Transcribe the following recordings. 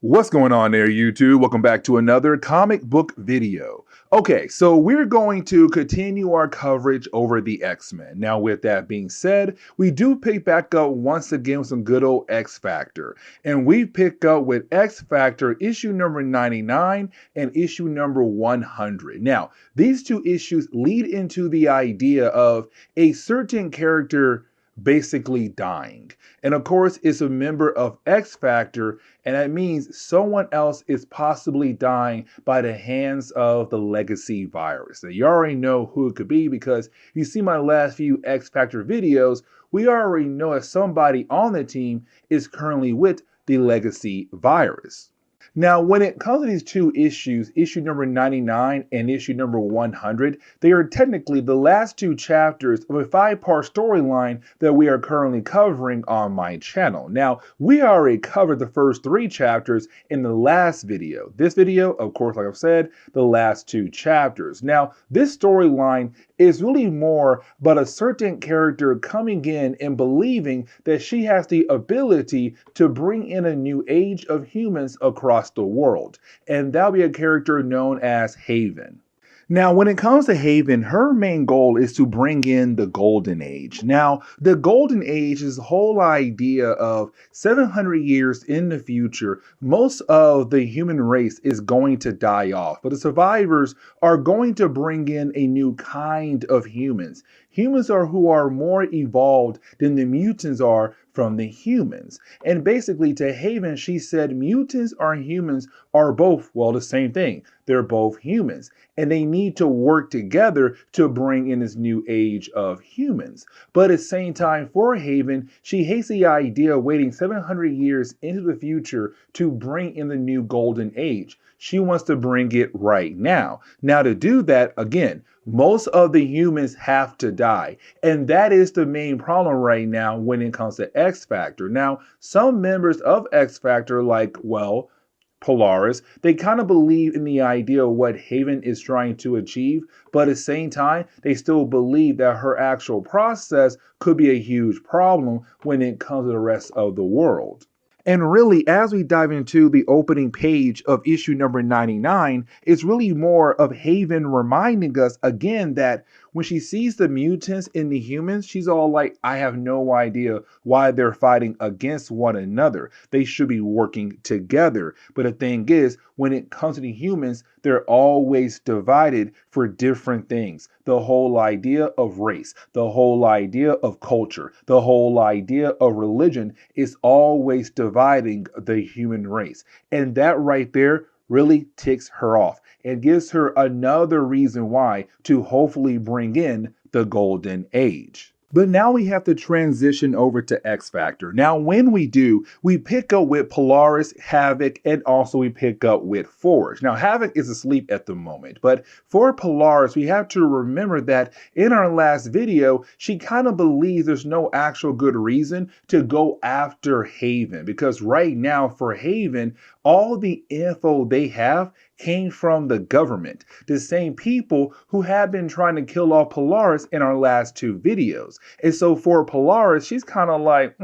What's going on there, YouTube? Welcome back to another comic book video. Okay, so we're going to continue our coverage over the X-Men. Now, with that being said, we do pick back up once again with some good old X Factor. And we pick up with X Factor issue number 99 and issue number 100. Now, these two issues lead into the idea of a certain character basically dying. And of course, it's a member of X Factor, and that means someone else is possibly dying by the hands of the legacy virus. Now, you already know who it could be because if you see my last few X Factor videos, we already know that somebody on the team is currently with the legacy virus. Now, when it comes to these two issues, issue number 99 and issue number 100, they are technically the last two chapters of a 5-part storyline that we are currently covering on my channel. Now, we already covered the first 3 chapters in the last video. This video, of course, like I've said, the last 2 chapters. Now, this storyline is really more about a certain character coming in and believing that she has the ability to bring in a new age of humans across the world, and that'll be a character known as Haven. Now, when it comes to Haven, her main goal is to bring in the Golden Age. Now, the Golden Age is the whole idea of 700 years in the future, most of the human race is going to die off, but the survivors are going to bring in a new kind of humans. Humans who are more evolved than the mutants are from the humans. And basically to Haven, she said mutants or humans are both, well, the same thing. They're both humans. And they need to work together to bring in this new age of humans. But at the same time, for Haven, she hates the idea of waiting 700 years into the future to bring in the new golden age. She wants to bring it right now. Now, to do that, again, most of the humans have to die. And that is the main problem right now when it comes to X Factor. Now, some members of X Factor, like, well, Polaris, they kind of believe in the idea of what Haven is trying to achieve, but at the same time, they still believe that her actual process could be a huge problem when it comes to the rest of the world. And really, as we dive into the opening page of issue number 99, it's really more of Haven reminding us again that when she sees the mutants in the humans, she's all like, I have no idea why they're fighting against one another. They should be working together. But the thing is, when it comes to the humans, they're always divided for different things. The whole idea of race, the whole idea of culture, the whole idea of religion is always dividing the human race. And that right there really ticks her off and gives her another reason why to hopefully bring in the golden age. But now we have to transition over to X Factor. Now, when we do, we pick up with Polaris, Havoc, and also we pick up with Forge. Now, Havoc is asleep at the moment, but for Polaris, we have to remember that in our last video, she kind of believes there's no actual good reason to go after Haven, because right now for Haven, all the info they have came from the government, the same people who have been trying to kill off Polaris in our last 2 videos. And so for Polaris, she's kind of like,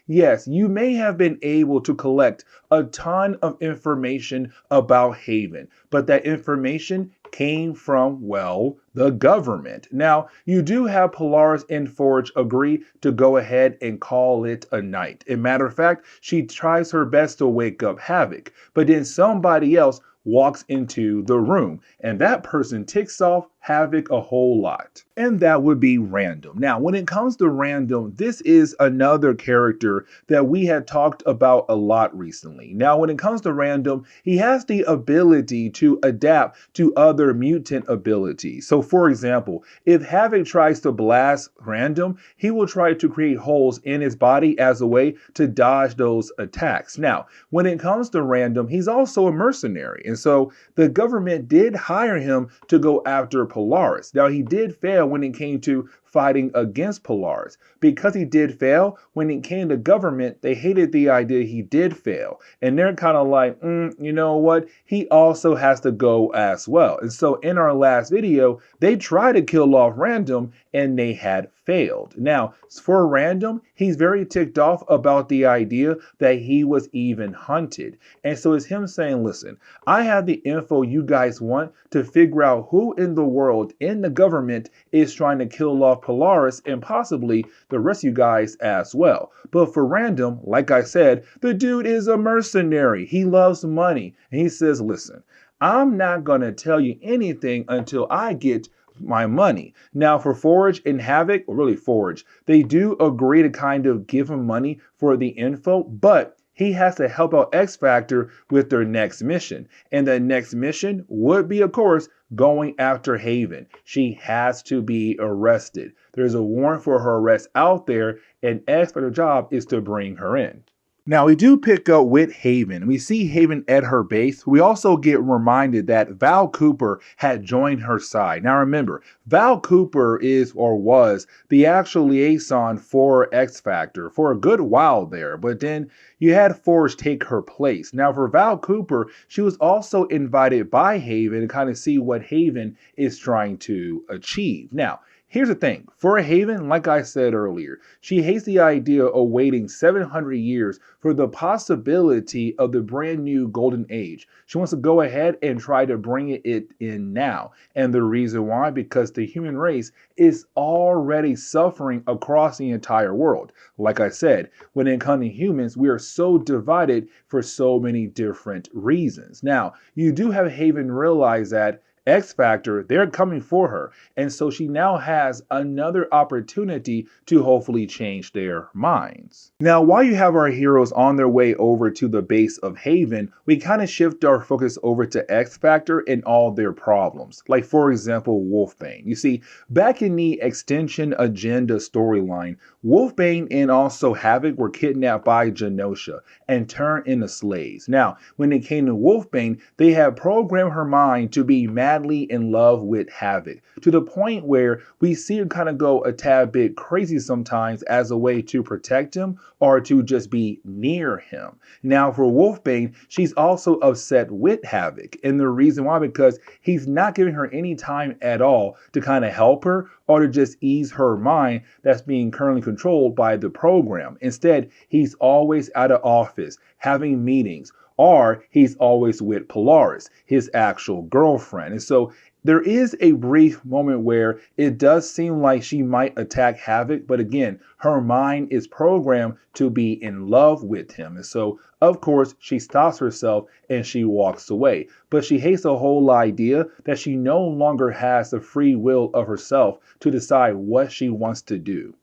yes, you may have been able to collect a ton of information about Haven, but that information came from, well, the government. Now, you do have Polaris and Forge agree to go ahead and call it a night. As a matter of fact, she tries her best to wake up Havoc, but then somebody else walks into the room, and that person ticks off Havoc a whole lot. And that would be Random. Now, when it comes to Random, this is another character that we had talked about a lot recently. Now, when it comes to Random, he has the ability to adapt to other mutant abilities. So, for example, if Havoc tries to blast Random, he will try to create holes in his body as a way to dodge those attacks. Now, when it comes to Random, he's also a mercenary. And so the government did hire him to go after Polaris. Now, he did fail when it came to fighting against Polaris. Because he did fail, when it came to government, they hated the idea he did fail. And they're kind of like, you know what? He also has to go as well. And so in our last video, they tried to kill off Random and they had failed. Now, for Random, he's very ticked off about the idea that he was even hunted. And so it's him saying, listen, I have the info you guys want to figure out who in the world, in the government, is trying to kill off Polaris and possibly the rest of you guys as well. But for Random, like I said, the dude is a mercenary. He loves money. And he says, listen, I'm not going to tell you anything until I get my money. Now for Forge and Havoc, or really Forge, they do agree to kind of give him money for the info, but he has to help out X Factor with their next mission. And the next mission would be, of course, going after Haven. She has to be arrested. There's a warrant for her arrest out there, and X Factor's job is to bring her in. Now, we do pick up with Haven. We see Haven at her base. We also get reminded that Val Cooper had joined her side. Now, remember, Val Cooper is or was the actual liaison for X Factor for a good while there, but then you had Forge take her place. Now, for Val Cooper, she was also invited by Haven to kind of see what Haven is trying to achieve. Now, here's the thing. For Haven, like I said earlier, she hates the idea of waiting 700 years for the possibility of the brand new golden age. She wants to go ahead and try to bring it in now. And the reason why? Because the human race is already suffering across the entire world. Like I said, when it comes to humans, we are so divided for so many different reasons. Now, you do have Haven realize that X Factor, they're coming for her. And so she now has another opportunity to hopefully change their minds. Now, while you have our heroes on their way over to the base of Haven, we kind of shift our focus over to X Factor and all their problems. Like, for example, Wolfsbane. You see, back in the Extension Agenda storyline, Wolfsbane and also Havoc were kidnapped by Genosha and turned into slaves. Now, when it came to Wolfsbane, they had programmed her mind to be madly in love with Havoc, to the point where we see her kind of go a tad bit crazy sometimes as a way to protect him or to just be near him. Now for Wolfsbane, she's also upset with Havoc, and the reason why, because he's not giving her any time at all to kind of help her or to just ease her mind that's being currently controlled by the program. Instead, he's always out of office, having meetings, or he's always with Polaris, his actual girlfriend. And so there is a brief moment where it does seem like she might attack Havoc, but again, her mind is programmed to be in love with him. And so, of course, she stops herself and she walks away. But she hates the whole idea that she no longer has the free will of herself to decide what she wants to do.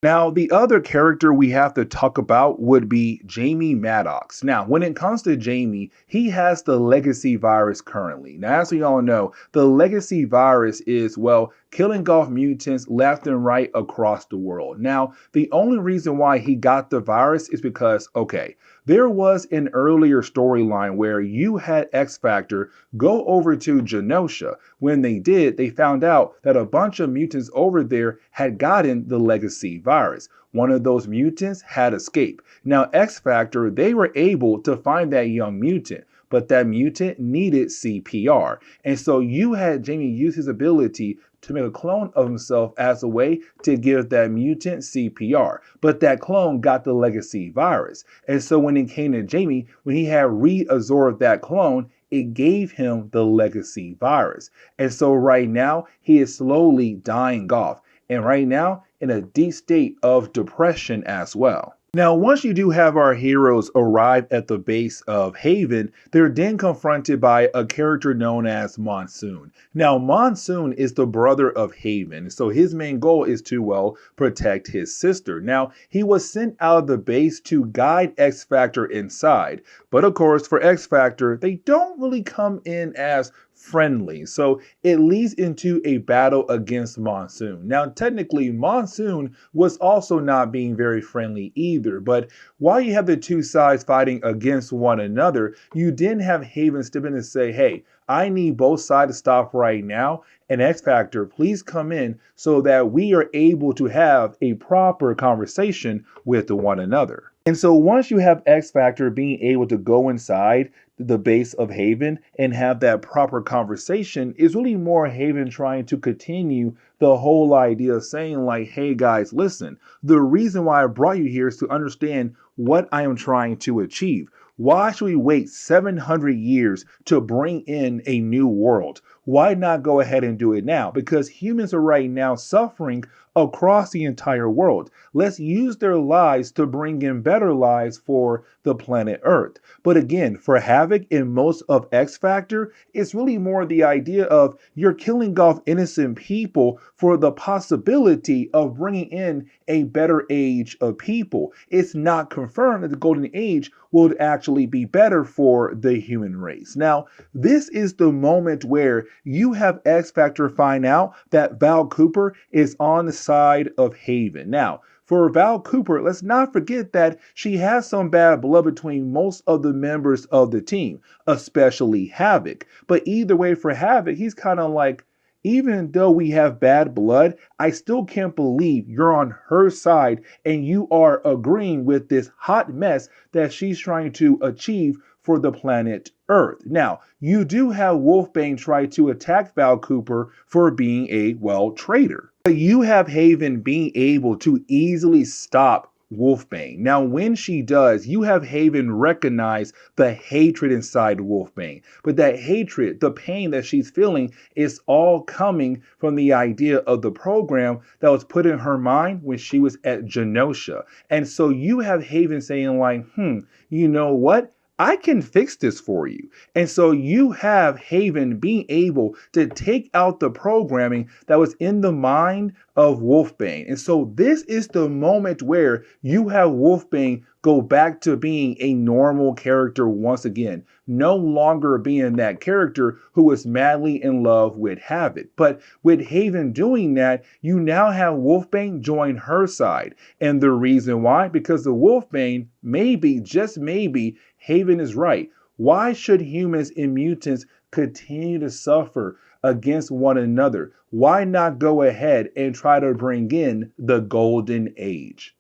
Now, the other character we have to talk about would be Jamie Madrox. Now, when it comes to Jamie, he has the legacy virus currently. Now, as we all know, the legacy virus is, well, killing off mutants left and right across the world. Now, the only reason why he got the virus is because, okay, there was an earlier storyline where you had X Factor go over to Genosha. When they did, they found out that a bunch of mutants over there had gotten the legacy virus. One of those mutants had escaped. Now, X Factor, they were able to find that young mutant, but that mutant needed CPR. And so you had Jamie use his ability to make a clone of himself as a way to give that mutant CPR. But that clone got the legacy virus. And so when it came to Jamie, when he had reabsorbed that clone, it gave him the legacy virus. And so right now, he is slowly dying off. And right now, in a deep state of depression as well. Now, once you do have our heroes arrive at the base of Haven, they're then confronted by a character known as Monsoon. Now, Monsoon is the brother of Haven, so his main goal is to, well, protect his sister. Now, he was sent out of the base to guide X Factor inside, but of course, for X Factor, they don't really come in as friendly. So it leads into a battle against Monsoon. Now, technically, Monsoon was also not being very friendly either, but while you have the two sides fighting against one another, you didn't have Haven step in and say, hey, I need both sides to stop right now. And X Factor, please come in so that we are able to have a proper conversation with one another. And so once you have X Factor being able to go inside the base of Haven and have that proper conversation, is really more Haven trying to continue the whole idea of saying like, hey guys, listen, the reason why I brought you here is to understand what I am trying to achieve. Why should we wait 700 years to bring in a new world? Why not go ahead and do it now? Because humans are right now suffering across the entire world. Let's use their lives to bring in better lives for the planet Earth. But again, for Havoc in most of X Factor, it's really more the idea of you're killing off innocent people for the possibility of bringing in a better age of people. It's not confirmed that the Golden Age will actually be better for the human race. Now, this is the moment where you have X Factor find out that Val Cooper is on the side of Haven. Now, for Val Cooper, let's not forget that she has some bad blood between most of the members of the team, especially Havoc. But either way, for Havoc, he's kind of like, even though we have bad blood, I still can't believe you're on her side and you are agreeing with this hot mess that she's trying to achieve for the planet Earth. Now, you do have Wolfsbane try to attack Val Cooper for being a, well, traitor. But you have Haven being able to easily stop Wolfsbane. Now, when she does, you have Haven recognize the hatred inside Wolfsbane. But that hatred, the pain that she's feeling, is all coming from the idea of the program that was put in her mind when she was at Genosha. And so you have Haven saying like, you know what? I can fix this for you. And so you have Haven being able to take out the programming that was in the mind of Wolfsbane. And so this is the moment where you have Wolfsbane go back to being a normal character once again, no longer being that character who was madly in love with Havoc. But with Haven doing that, you now have Wolfsbane join her side. And the reason why? Because the Wolfsbane, maybe, just maybe, Haven is right. Why should humans and mutants continue to suffer against one another? Why not go ahead and try to bring in the Golden Age?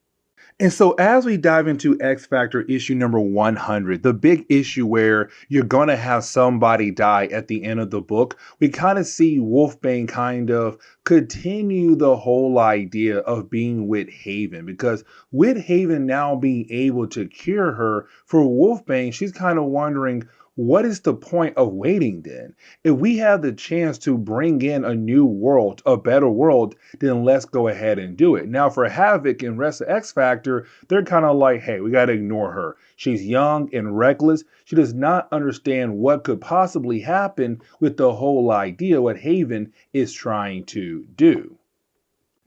And so as we dive into X Factor issue number 100, the big issue where you're going to have somebody die at the end of the book, we kind of see Wolfsbane kind of continue the whole idea of being with Haven, because with Haven now being able to cure her, for Wolfsbane, she's kind of wondering, what is the point of waiting then? If we have the chance to bring in a new world, a better world, then let's go ahead and do it. Now for Havoc and rest of X Factor, they're kind of like, hey, we got to ignore her. She's young and reckless. She does not understand what could possibly happen with the whole idea what Haven is trying to do.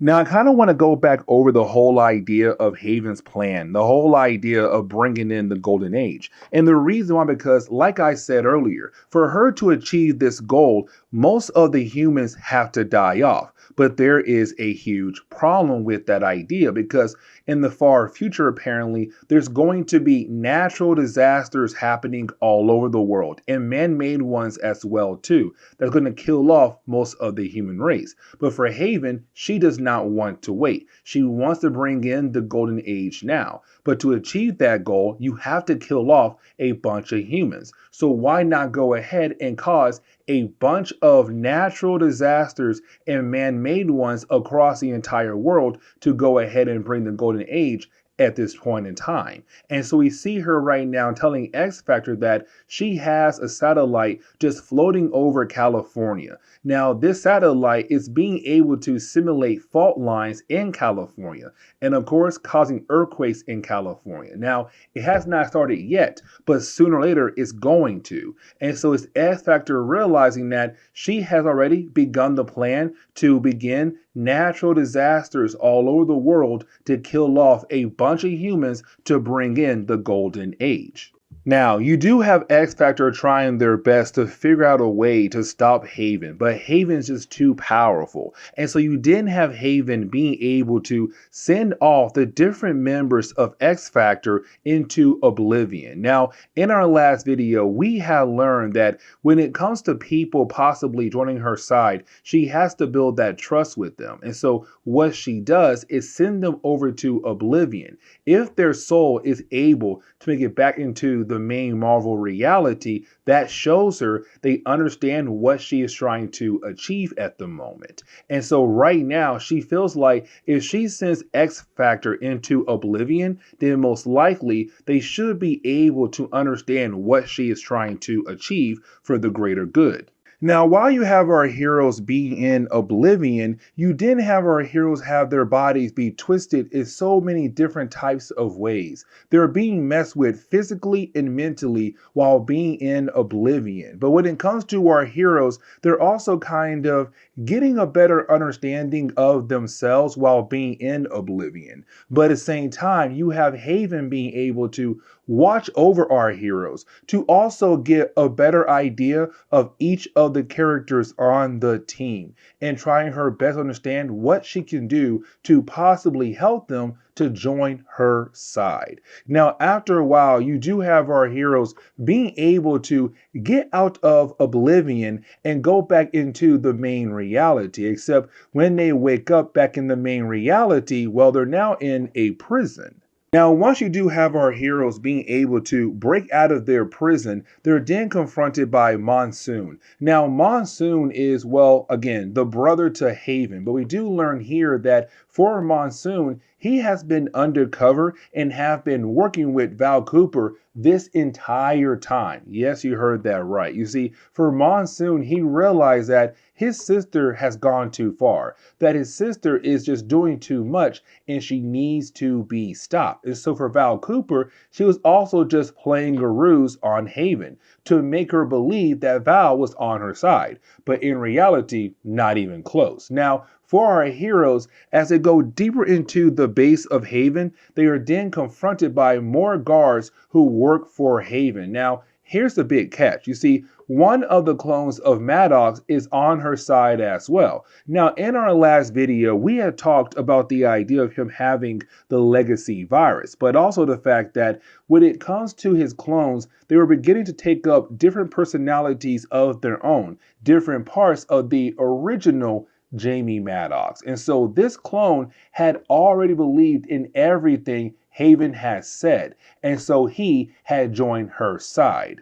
Now, I kind of want to go back over the whole idea of Haven's plan, the whole idea of bringing in the Golden Age. And the reason why, because like I said earlier, for her to achieve this goal, most of the humans have to die off. But there is a huge problem with that idea, because in the far future, apparently, there's going to be natural disasters happening all over the world, and man-made ones as well too, that's going to kill off most of the human race. But for Haven, she does not want to wait. She wants to bring in the Golden Age now. But to achieve that goal, you have to kill off a bunch of humans. So why not go ahead and cause a bunch of natural disasters and man-made ones across the entire world to go ahead and bring the Golden Age at this point in time? And so we see her right now telling X Factor that she has a satellite just floating over California. Now, this satellite is being able to simulate fault lines in California, and of course, causing earthquakes in California. Now, it has not started yet, but sooner or later it's going to. And so it's X Factor realizing that she has already begun the plan to begin natural disasters all over the world to kill off a bunch of humans to bring in the Golden Age. Now, you do have X Factor trying their best to figure out a way to stop Haven, but Haven's just too powerful. And so you didn't have Haven being able to send off the different members of X Factor into oblivion. Now, in our last video, we had learned that when it comes to people possibly joining her side, she has to build that trust with them. And so what she does is send them over to oblivion. If their soul is able to make it back into the main Marvel reality, that shows her they understand what she is trying to achieve at the moment. And so right now, she feels like if she sends X Factor into oblivion, then most likely they should be able to understand what she is trying to achieve for the greater good. Now, while you have our heroes being in oblivion, you didn't have our heroes have their bodies be twisted in so many different types of ways. They're being messed with physically and mentally while being in oblivion. But when it comes to our heroes, they're also kind of getting a better understanding of themselves while being in oblivion. But at the same time, you have Haven being able to watch over our heroes to also get a better idea of each of the characters on the team and trying her best to understand what she can do to possibly help them to join her side. Now, after a while, you do have our heroes being able to get out of oblivion and go back into the main reality, except when they wake up back in the main reality, well, they're now in a prison. Now, once you do have our heroes being able to break out of their prison, they're then confronted by Monsoon. Now, Monsoon is, well, again, the brother to Haven, but we do learn here that for Monsoon, he has been undercover and have been working with Val Cooper this entire time. Yes, you heard that right. You see, for Monsoon, he realized that his sister has gone too far, that his sister is just doing too much and she needs to be stopped. And so for Val Cooper, she was also just playing a ruse on Haven to make her believe that Val was on her side, but in reality, not even close. Now, for our heroes, as they go deeper into the base of Haven, they are then confronted by more guards who work for Haven. Now, here's the big catch. You see, one of the clones of Madrox is on her side as well. Now, in our last video, we had talked about the idea of him having the legacy virus, but also the fact that when it comes to his clones, they were beginning to take up different personalities of their own, different parts of the original Jamie Madrox. And so this clone had already believed in everything Haven has said, and so he had joined her side.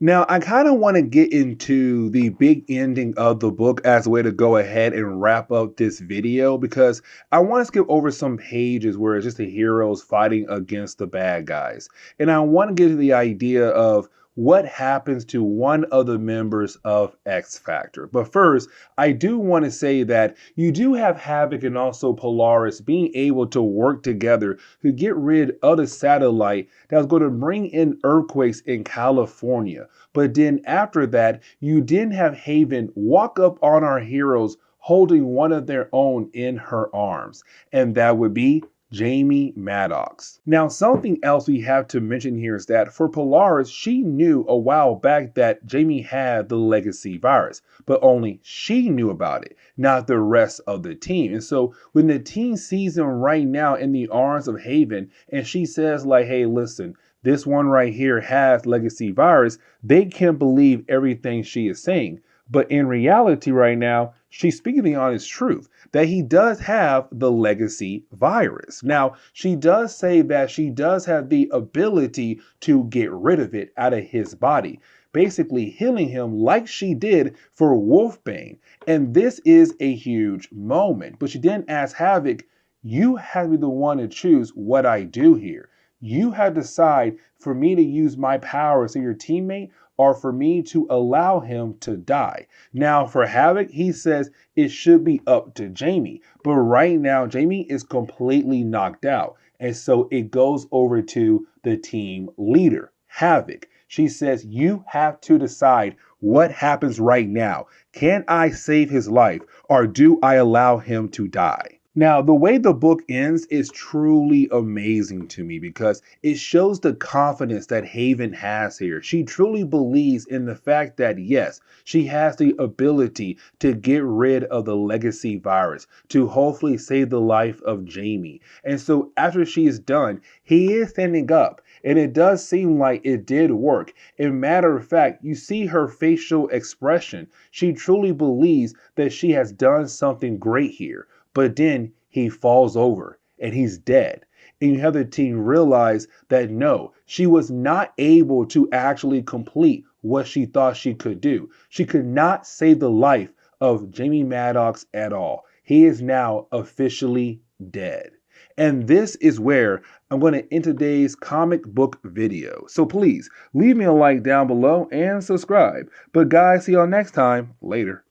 Now, I kind of want to get into the big ending of the book as a way to go ahead and wrap up this video, because I want to skip over some pages where it's just the heroes fighting against the bad guys. And I want to get to the idea of what happens to one of the members of X Factor. But first, I do want to say that you do have Havoc and also Polaris being able to work together to get rid of the satellite that was going to bring in earthquakes in California. But then after that, you didn't have Haven walk up on our heroes holding one of their own in her arms, and that would be Jamie Madrox. Now, something else we have to mention here is that for Polaris, she knew a while back that Jamie had the legacy virus, but only she knew about it, not the rest of the team. And so when the team sees him right now in the arms of Haven, and she says like, hey, listen, this one right here has legacy virus, they can't believe everything she is saying. But in reality right now, she's speaking the honest truth that he does have the legacy virus. Now, she does say that she does have the ability to get rid of it out of his body, basically healing him like she did for Wolfsbane. And this is a huge moment. But she didn't ask Havoc, you have to be the one to choose what I do here. You have to decide for me to use my powers to your teammate or for me to allow him to die. Now, for Havoc, he says it should be up to Jamie. But right now, Jamie is completely knocked out. And so it goes over to the team leader, Havoc. She says, you have to decide what happens right now. Can I save his life or do I allow him to die? Now, the way the book ends is truly amazing to me because it shows the confidence that Haven has here. She truly believes in the fact that, yes, she has the ability to get rid of the legacy virus, to hopefully save the life of Jamie. And so after she is done, he is standing up. And it does seem like it did work. In matter of fact, you see her facial expression. She truly believes that she has done something great here. But then he falls over and he's dead. And you have the team realize that no, she was not able to actually complete what she thought she could do. She could not save the life of Jamie Madrox at all. He is now officially dead. And this is where I'm going to end today's comic book video. So please leave me a like down below and subscribe. But guys, see y'all next time. Later.